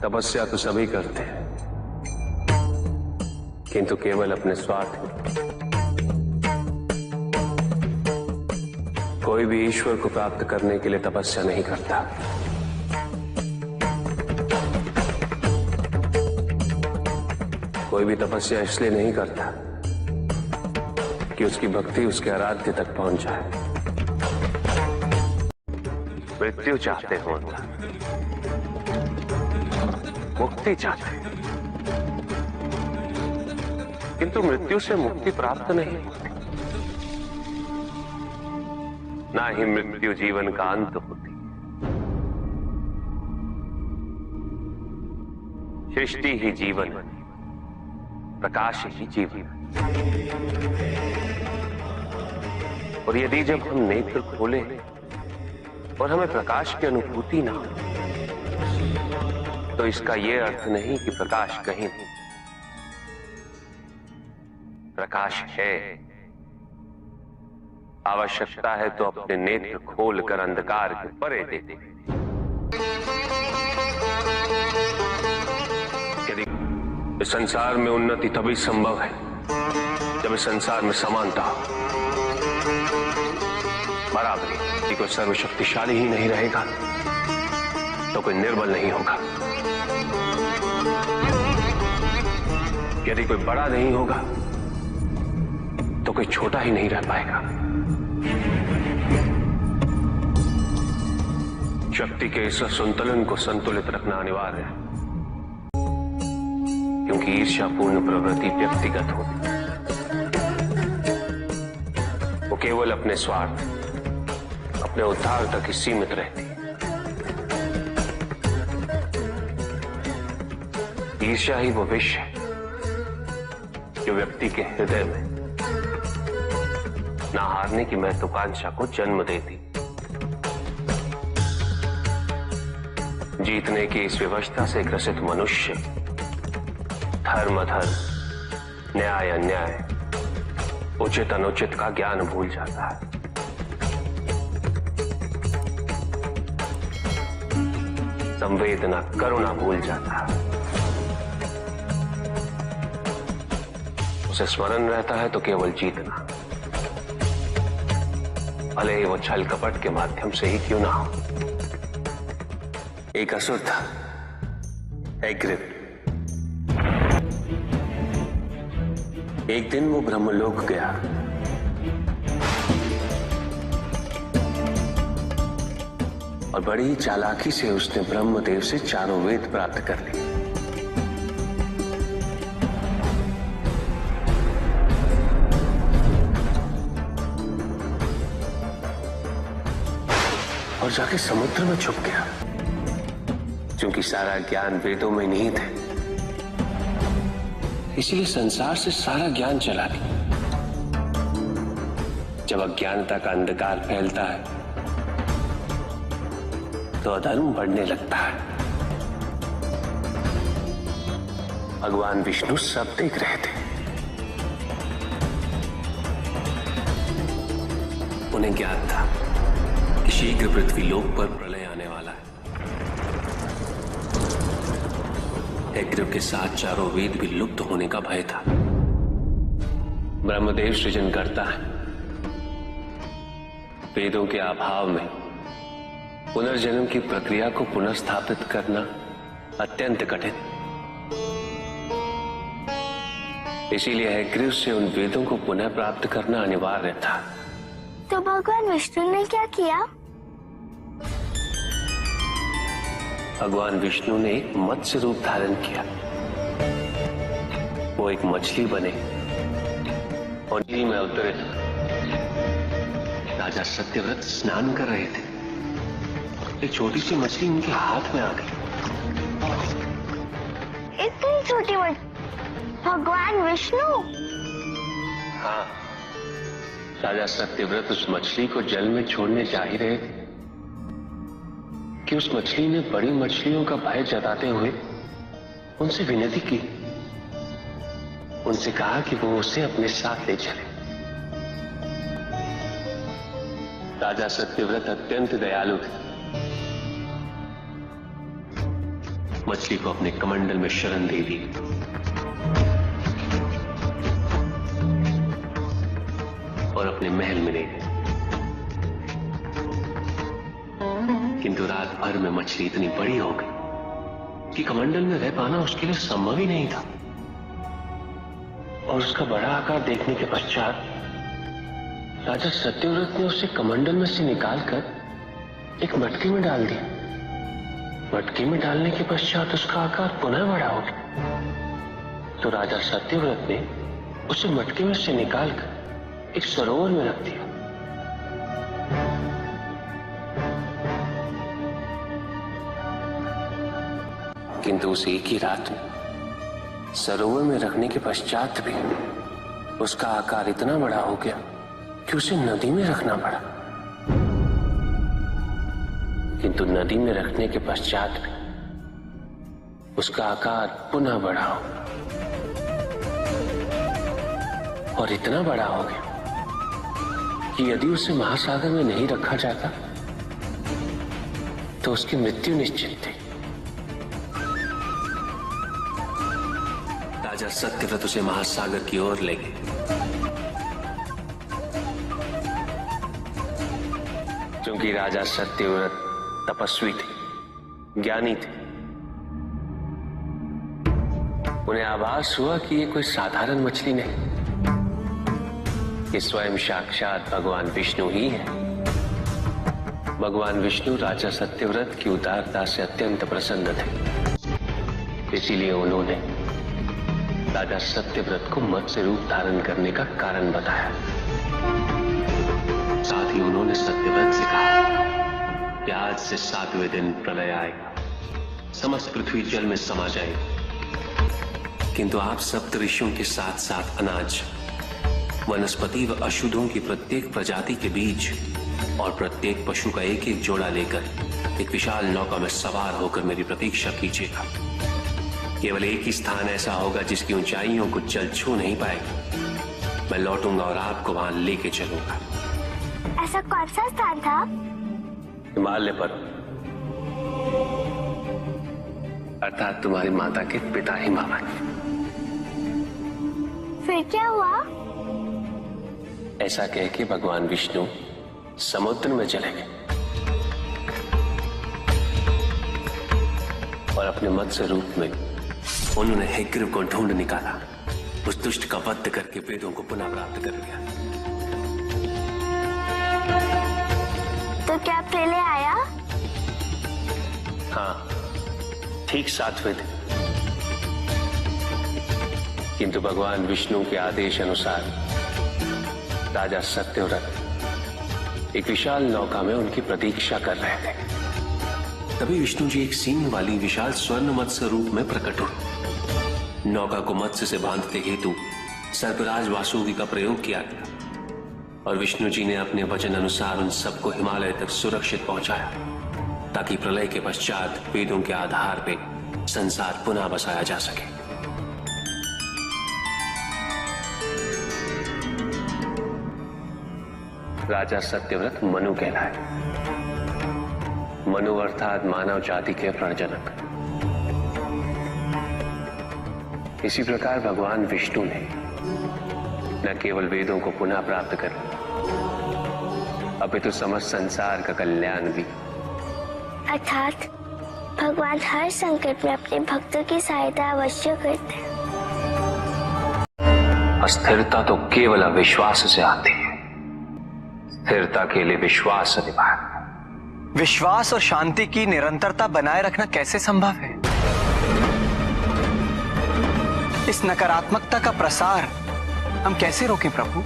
तपस्या तो सभी करते हैं, किंतु केवल अपने स्वार्थ में। कोई भी ईश्वर को प्राप्त करने के लिए तपस्या नहीं करता। कोई भी तपस्या इसलिए नहीं करता कि उसकी भक्ति उसके आराध्य तक पहुंच जाए। मृत्यु चाहते हो, मुक्ति चाहते हैं, किंतु मृत्यु से मुक्ति प्राप्त नहीं होती। ना ही मृत्यु जीवन का अंत होती। सृष्टि ही जीवन, प्रकाश ही जीवन। और यदि जब हम नेत्र खोले और हमें प्रकाश की अनुभूति ना हो, तो इसका यह अर्थ नहीं कि प्रकाश कहीं नहीं। प्रकाश है। आवश्यकता है तो अपने नेत्र खोलकर अंधकार के परे दे दे। यदि इस संसार में उन्नति तभी संभव है जब इस संसार में समानता हो, बराबरी। यदि कोई सर्वशक्तिशाली ही नहीं रहेगा तो कोई निर्बल नहीं होगा। यदि कोई बड़ा नहीं होगा तो कोई छोटा ही नहीं रह पाएगा। शक्ति के इस संतुलन को संतुलित रखना अनिवार्य है, क्योंकि ईर्ष्यापूर्ण प्रवृत्ति व्यक्तिगत होती है। वो केवल अपने स्वार्थ, अपने उद्धार तक ही सीमित रहती है। ईर्ष्या ही वो विष है जो व्यक्ति के हृदय में ना हारने की महत्वाकांक्षा को जन्म देती। जीतने की इस व्यवस्था से ग्रसित मनुष्य धर्म अधर्म, न्याय अन्याय, उचित अनुचित का ज्ञान भूल जाता है। संवेदना, करुणा भूल जाता है। उसे स्मरण रहता है तो केवल जीतना, भले ही वो छल कपट के माध्यम से ही क्यों ना हो। एक असुर था, एग्रिप। एक दिन वो ब्रह्मलोक गया। और बड़ी चालाकी से उसने ब्रह्मदेव से चारों वेद प्राप्त कर लिए। और जाके समुद्र में छुप गया, क्योंकि सारा ज्ञान वेदों में निहित है। इसलिए संसार से सारा ज्ञान चला गया। जब अज्ञानता का अंधकार फैलता है तो अधर्म बढ़ने लगता है। भगवान विष्णु सब देख रहे थे। उन्हें ज्ञान था कि शीघ्र पृथ्वी लोक पर प्रलय आने वाला है। एग्रिप के साथ चारों वेद भी लुप्त होने का भय था। ब्रह्मदेव सृजन करता है। वेदों के अभाव में पुनर्जन्म की प्रक्रिया को पुनर्स्थापित करना अत्यंत कठिन। इसीलिए एग्रिप से उन वेदों को पुनः प्राप्त करना अनिवार्य था। तो भगवान विष्णु ने क्या किया? भगवान विष्णु ने एक मत्स्य रूप धारण किया। वो एक मछली बने और नदी में उतरे। राजा सत्यव्रत स्नान कर रहे थे। एक छोटी सी मछली उनके हाथ में आ गई। इतनी छोटी मछली? भगवान विष्णु? हाँ, राजा सत्यव्रत उस मछली को जल में छोड़ने जा ही रहे थे कि उस मछली ने बड़ी मछलियों का भय जताते हुए उनसे विनती की। उनसे कहा कि वो उसे अपने साथ ले चले। राजा सत्यव्रत अत्यंत दयालु थे। मछली को अपने कमंडल में शरण दे दी और अपने महल में ले गए। किंतु रात भर में मछली इतनी बड़ी हो गई कि कमंडल में रह पाना उसके लिए संभव ही नहीं था। और उसका बड़ा आकार देखने के पश्चात राजा सत्यव्रत ने उसे कमंडल में से निकालकर एक मटकी में डाल दिया। मटकी में डालने के पश्चात उसका आकार पुनः बड़ा हो गया। तो राजा सत्यव्रत ने उसे मटकी में से निकालकर एक सरोवर में रख दिया। किंतु उस एक ही रात में सरोवर में रखने के पश्चात भी उसका आकार इतना बड़ा हो गया कि उसे नदी में रखना पड़ा। किंतु नदी में रखने के पश्चात भी उसका आकार पुनः बड़ा हो और इतना बड़ा हो गया कि यदि उसे महासागर में नहीं रखा जाता तो उसकी मृत्यु निश्चित थी। राजा सत्यव्रत उसे महासागर की ओर ले गए। क्योंकि राजा सत्यव्रत तपस्वी थे, ज्ञानी थे, उन्हें आभास हुआ कि ये कोई साधारण मछली नहीं, ये स्वयं साक्षात भगवान विष्णु ही है। भगवान विष्णु राजा सत्यव्रत की उदारता से अत्यंत प्रसन्न थे। इसीलिए उन्होंने राजा सत्यव्रत को मत्स्य रूप धारण करने का कारण बताया। साथ ही उन्होंने सत्यव्रत से कहा कि आज से 7वें दिन प्रलय आएगा, समस्त पृथ्वी जल में समा जाएगी। किंतु आप सप्त ऋषियों के साथ साथ अनाज, वनस्पति व अशुद्धों की प्रत्येक प्रजाति के बीज और प्रत्येक पशु का एक एक जोड़ा लेकर एक विशाल नौका में सवार होकर मेरी प्रतीक्षा कीजिएगा। केवल एक ही स्थान ऐसा होगा जिसकी ऊंचाइयों को जल छू नहीं पाएगा। मैं लौटूंगा और आपको वहां लेके चलूंगा। ऐसा कौन सा स्थान था? हिमालय पर, अर्थात तुम्हारी माता के पिता हिमालय। फिर क्या हुआ? ऐसा कह के भगवान विष्णु समुद्र में चले गए और अपने मत्स्य रूप में उन्होंने हेग्रीव को ढूंढ निकाला। उस दुष्ट का वध करके वेदों को पुनः प्राप्त कर लिया। तो क्या प्रलय आया? हाँ, ठीक 7वें दिन। किंतु भगवान विष्णु के आदेश अनुसार राजा सत्यव्रत एक विशाल नौका में उनकी प्रतीक्षा कर रहे थे। तभी विष्णु जी एक सींग वाली विशाल स्वर्ण मत्स्य रूप में प्रकट हुए। नौका को मत्स्य से बांधते हेतु सर्पराज वासुकी का प्रयोग किया गया और विष्णु जी ने अपने वचन अनुसार उन सबको हिमालय तक सुरक्षित पहुंचाया, ताकि प्रलय के पश्चात वेदों के आधार पर संसार पुनः बसाया जा सके। राजा सत्यव्रत मनु कहलाए। मनु अर्थात मानव जाति के प्रणजनक। इसी प्रकार भगवान विष्णु ने न केवल वेदों को पुनः प्राप्त कर लिया, अपितु समस्त संसार का कल्याण भी। अर्थात भगवान हर संकट में अपने भक्तों की सहायता अवश्य करते हैं। अस्थिरता तो केवल अविश्वास से आती है, स्थिरता के लिए विश्वास अनिवार्य। विश्वास और शांति की निरंतरता बनाए रखना कैसे संभव है? इस नकारात्मकता का प्रसार हम कैसे रोकें प्रभु?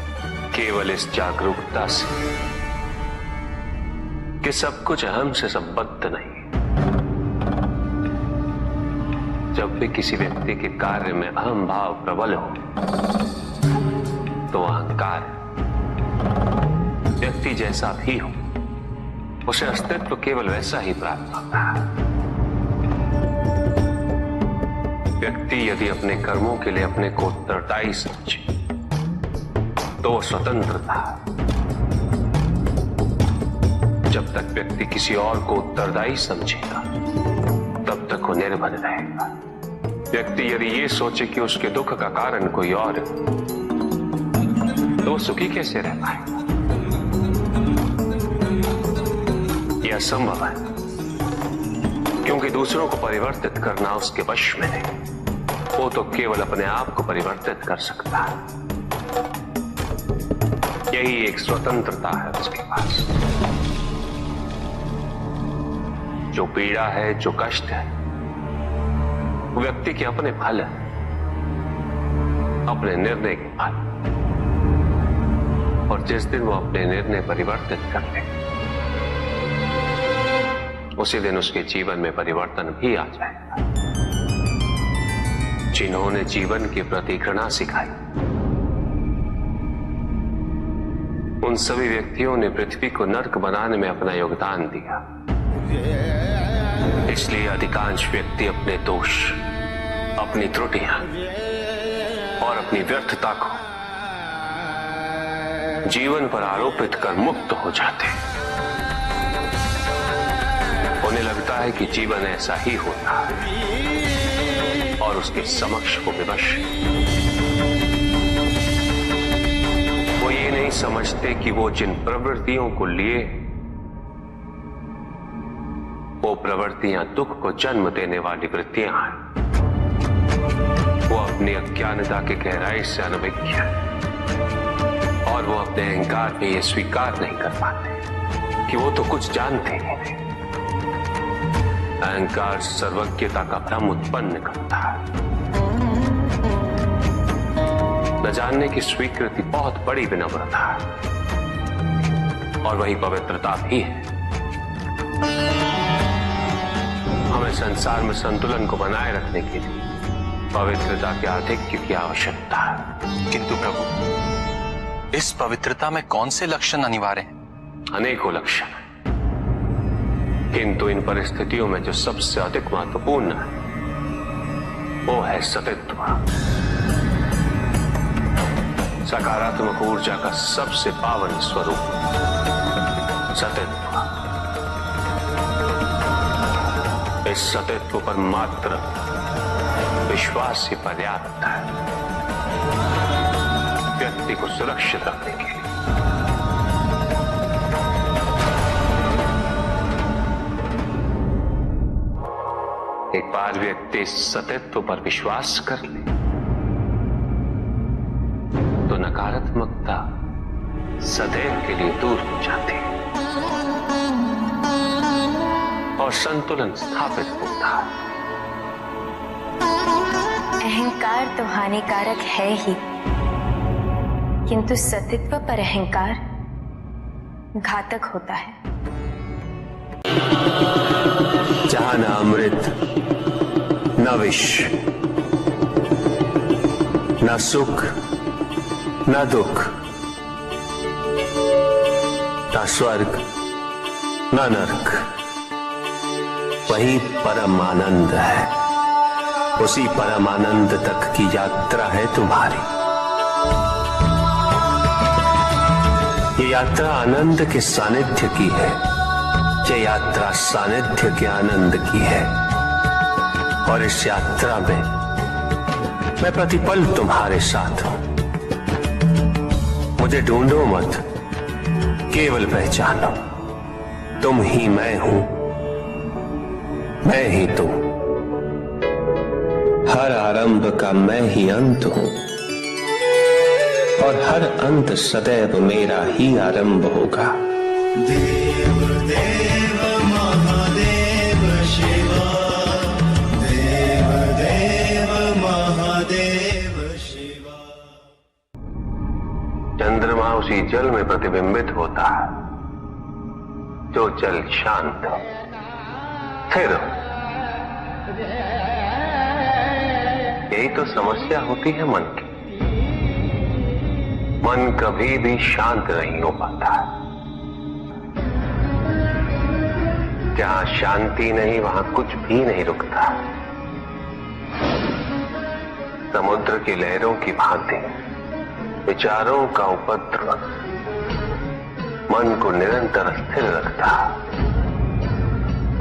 केवल इस जागरूकता से कि सब कुछ अहम से संबद्ध नहीं। जब भी किसी व्यक्ति के कार्य में अहम भाव प्रबल हो तो अहंकार व्यक्ति जैसा भी हो उसे अस्तित्व केवल वैसा ही प्राप्त होता है। व्यक्ति यदि अपने कर्मों के लिए अपने को उत्तरदायी समझे तो वो स्वतंत्र था। जब तक व्यक्ति किसी और को उत्तरदायी समझेगा तब तक को निर्भर रहेगा। व्यक्ति यदि ये सोचे कि उसके दुख का कारण कोई और है, तो सुखी कैसे रह पाएगा? यह असंभव है, क्योंकि दूसरों को परिवर्तित करना उसके वश में नहीं। वो तो केवल अपने आप को परिवर्तित कर सकता है। यही एक स्वतंत्रता है उसके पास। जो पीड़ा है, जो कष्ट है, वो व्यक्ति के अपने फल है, अपने निर्णय के फल। और जिस दिन वो अपने निर्णय परिवर्तित कर ले, उसी दिन उसके जीवन में परिवर्तन भी आ जाएगा। जिन्होंने जीवन के प्रति घृणा सिखाई, उन सभी व्यक्तियों ने पृथ्वी को नर्क बनाने में अपना योगदान दिया। इसलिए अधिकांश व्यक्ति अपने दोष, अपनी त्रुटियां और अपनी व्यर्थता को जीवन पर आरोपित कर मुक्त हो जाते हैं। उन्हें लगता है कि जीवन ऐसा ही होता है और उसके समक्ष वो विवश। वो ये नहीं समझते कि वो जिन प्रवृत्तियों को लिए, वो प्रवृत्तियां दुख को जन्म देने वाली वृत्तियां हैं। वो अपनी अज्ञानता के गहराई से अनभिज्ञ है और वो अपने अहंकार में ये स्वीकार नहीं कर पाते कि वो तो कुछ जानते ही नहीं। अहंकार सर्वज्ञता का भ्रम उत्पन्न करता है। न जानने की स्वीकृति बहुत बड़ी विनम्रता है और वही पवित्रता भी है। हमें संसार में संतुलन को बनाए रखने के लिए पवित्रता के आधिक्य की आवश्यकता है। किंतु प्रभु, इस पवित्रता में कौन से लक्षण अनिवार्य हैं? अनेकों लक्षण हैं, किंतु इन परिस्थितियों में जो सबसे अधिक महत्वपूर्ण है, वो है सतित्व। सकारात्मक ऊर्जा का सबसे पावन स्वरूप सतित्व। इस सतित्व पर मात्र विश्वास ही पर्याप्त है व्यक्ति को सुरक्षित रखने के लिए। एक बार व्यक्ति सतित्व पर विश्वास कर ले तो नकारात्मकता सदैव के लिए दूर हो जाती है और संतुलन स्थापित होता है। अहंकार तो हानिकारक है ही, किंतु सतित्व पर अहंकार घातक होता है। जहां न अमृत, न विष, न सुख, न दुख, न स्वर्ग, न नरक, वही परम आनंद है। उसी परम आनंद तक की यात्रा है तुम्हारी। ये यात्रा आनंद के सानिध्य की है। ये यात्रा सानिध्य के आनंद की है और इस यात्रा में मैं प्रतिपल तुम्हारे साथ हूं। मुझे ढूंढो मत, केवल पहचानो तुम ही मैं हूं, मैं ही तुम। हर आरंभ का मैं ही अंत हूं और हर अंत सदैव मेरा ही आरंभ होगा। देव देव महादेव शिवा, देव देव महादेव शिवा। चंद्रमा उसी जल में प्रतिबिंबित होता है जो जल शांत हो, स्थिर हो। यही तो समस्या होती है मन की। मन कभी भी शांत नहीं हो पाता है। जहां शांति नहीं, वहां कुछ भी नहीं रुकता। समुद्र की लहरों की भांति विचारों का उपद्रव मन को निरंतर स्थिर रखता।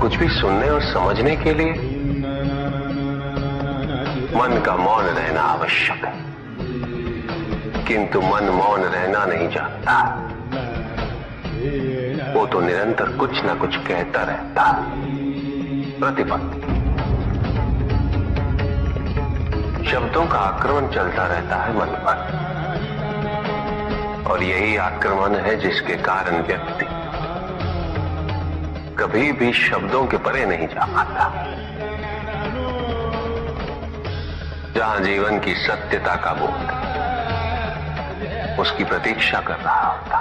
कुछ भी सुनने और समझने के लिए मन का मौन रहना आवश्यक है, किंतु मन मौन रहना नहीं चाहता। वो तो निरंतर कुछ ना कुछ कहता रहता। प्रतिपत्ति, शब्दों का आक्रमण चलता रहता है मन पर, और यही आक्रमण है जिसके कारण व्यक्ति कभी भी शब्दों के परे नहीं जा पाता। जहां जीवन की सत्यता का बोध उसकी प्रतीक्षा कर रहा होता,